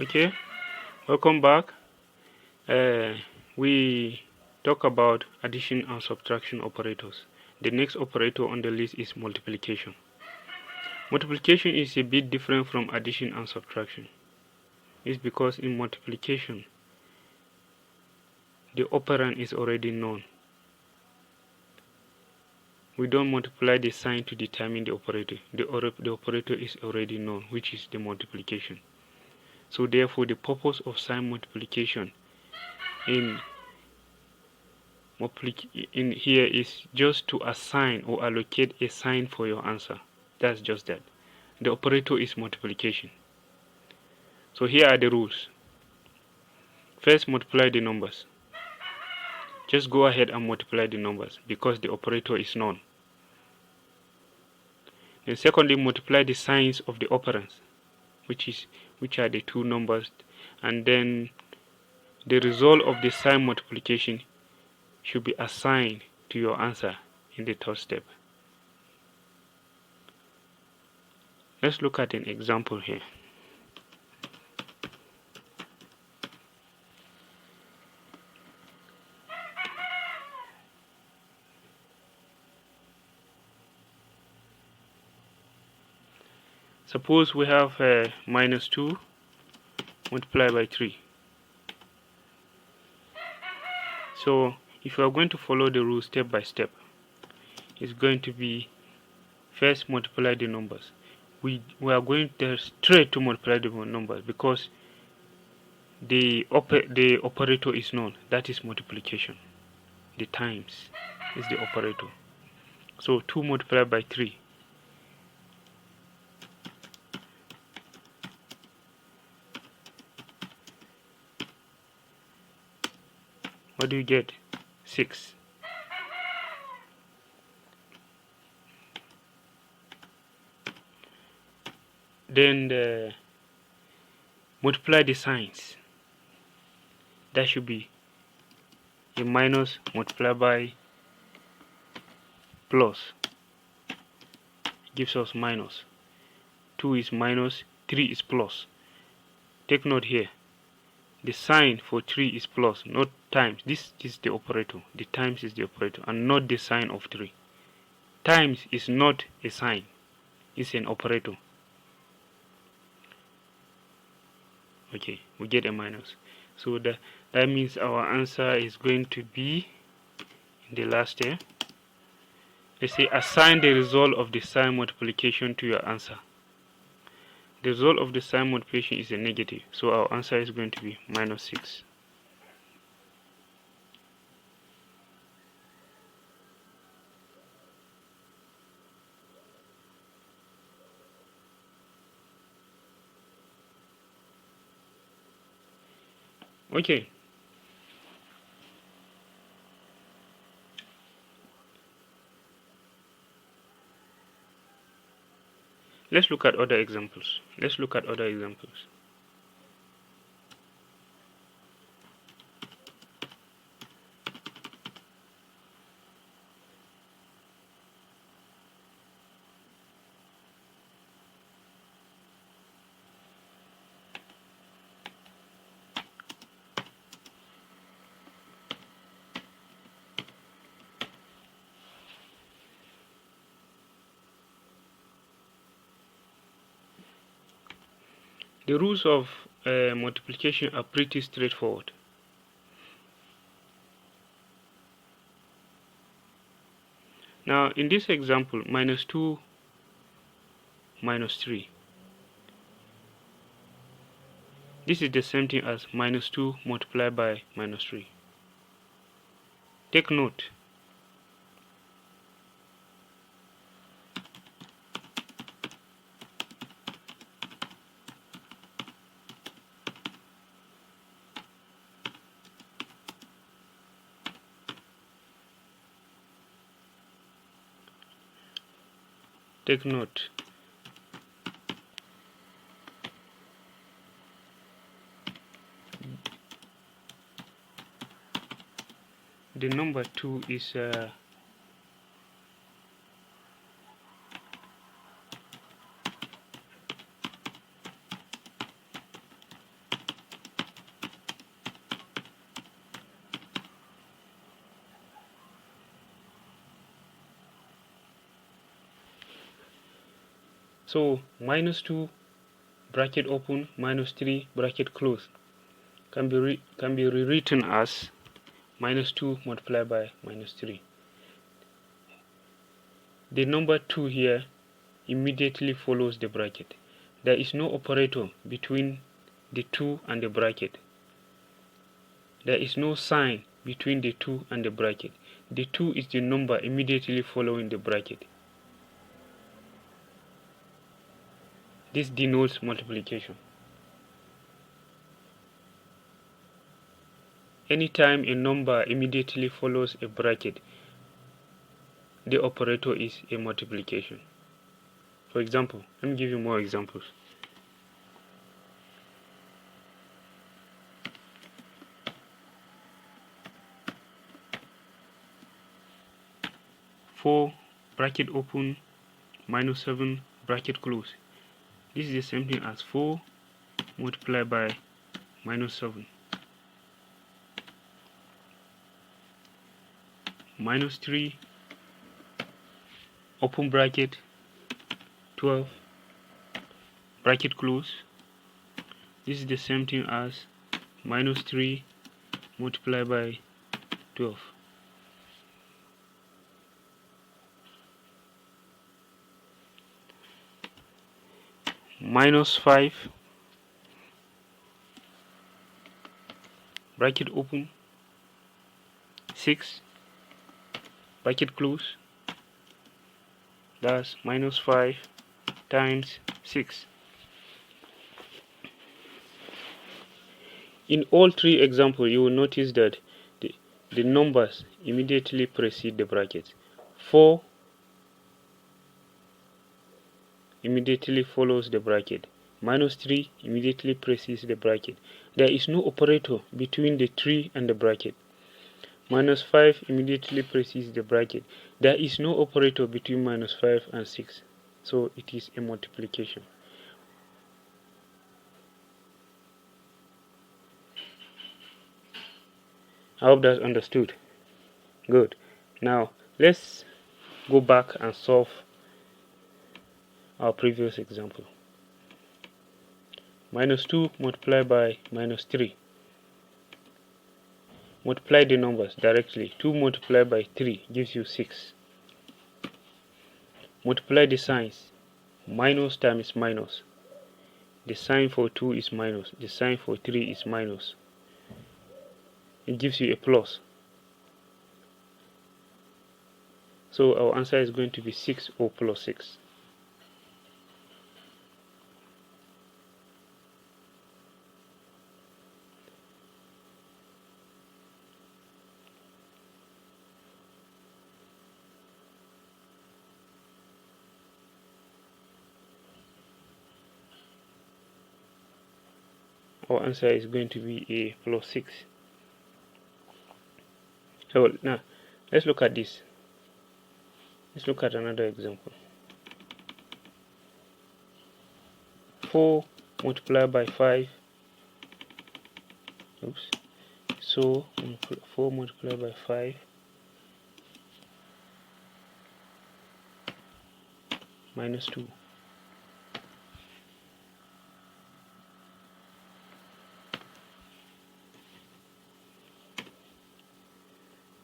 Okay, welcome back. We talk about addition and subtraction operators. The next operator on the list is multiplication. Multiplication is a bit different from addition and subtraction. It's because in multiplication, the operand is already known. We don't multiply the sign to determine the operator. The operator is already known, which is the multiplication. So therefore, the purpose of sign multiplication in here is just to assign or allocate a sign for your answer. That's just that. The operator is multiplication. So here are the rules. First, multiply the numbers. Just go ahead and multiply the numbers because the operator is known. Then secondly, multiply the signs of the operands, which are the two numbers, and then the result of the sign multiplication should be assigned to your answer in the third step. Let's look at an example here. Suppose we have minus 2 multiplied by 3. So if you are going to follow the rule step by step, it's going to be first multiply the numbers. We are going straight to multiply the numbers because the operator is known. That is multiplication. The times is the operator. So 2 multiplied by 3. What do you get? 6. Then multiply the signs. That should be a minus multiplied by plus. Gives us minus. 2 is minus, 3 is plus. Take note here. The sign for 3 is plus, not times. This is the operator. The times is the operator and not the sign of 3. Times is not a sign. It's an operator. Okay, we get a minus. So that means our answer is going to be in the last step. Let's say assign the result of the sign multiplication to your answer. The result of the sign multiplication is a negative, so our answer is going to be minus 6. Okay. Let's look at other examples. The rules of multiplication are pretty straightforward. Now, in this example, minus 2 minus 3. This is the same thing as minus 2 multiplied by minus 3. Take note. Take note. The number 2 is So minus 2 bracket open minus 3 bracket close can be rewritten as minus 2 multiplied by minus 3. The number 2 here immediately follows the bracket. There is no operator between the 2 and the bracket. There is no sign between the 2 and the bracket. The 2 is the number immediately following the bracket. This denotes multiplication. Anytime a number immediately follows a bracket, the operator is a multiplication. For example, let me give you more examples. 4 bracket open minus 7 bracket close. This is the same thing as 4 multiplied by minus 7 minus 3 open bracket 12 bracket close. This is the same thing as minus 3 multiplied by 12. Minus 5 bracket open 6 bracket close. That's minus 5 times 6. In all three examples, you will notice that the numbers immediately precede the brackets. 4 immediately follows the bracket. Minus 3 immediately precedes the bracket. There is no operator between the 3 and the bracket. Minus 5 immediately precedes the bracket. There is no operator between minus 5 and 6. So it is a multiplication. I hope that's understood. Good. Now let's go back and solve our previous example. Minus 2 multiplied by minus 3. Multiply the numbers directly. 2 multiplied by 3 gives you 6. Multiply the signs. Minus times minus. The sign for 2 is minus. The sign for 3 is minus. It gives you a plus. So our answer is going to be 6 or plus 6. Our answer is going to be a plus 6. So now let's look at this. Let's look at another example. 4 multiplied by 5. Oops. So 4 multiplied by 5 minus 2.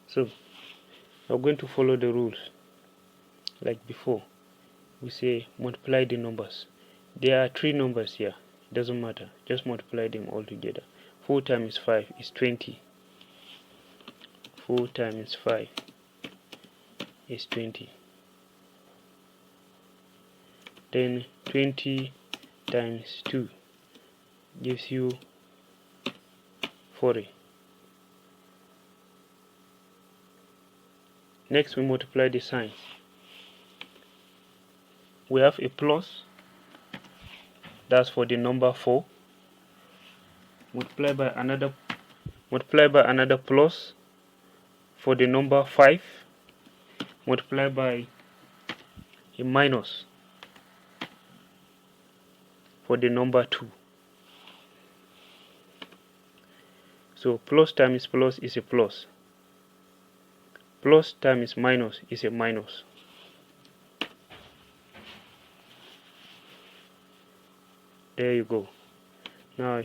So we're going to follow the rules like before. We say multiply the numbers. There are 3 numbers here. Doesn't matter. Just multiply them all together. 4 times 5 is 20. 4 times 5 is 20. Then 20 times 2 gives you 40. Next, we multiply the signs. We have a plus, that's for the number 4. Multiply by another plus for the number 5. Multiply by a minus for the number 2. So plus times plus is a plus. Plus times minus is a minus. There you go. Now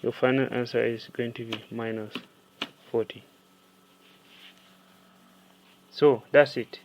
your final answer is going to be minus 40. So that's it.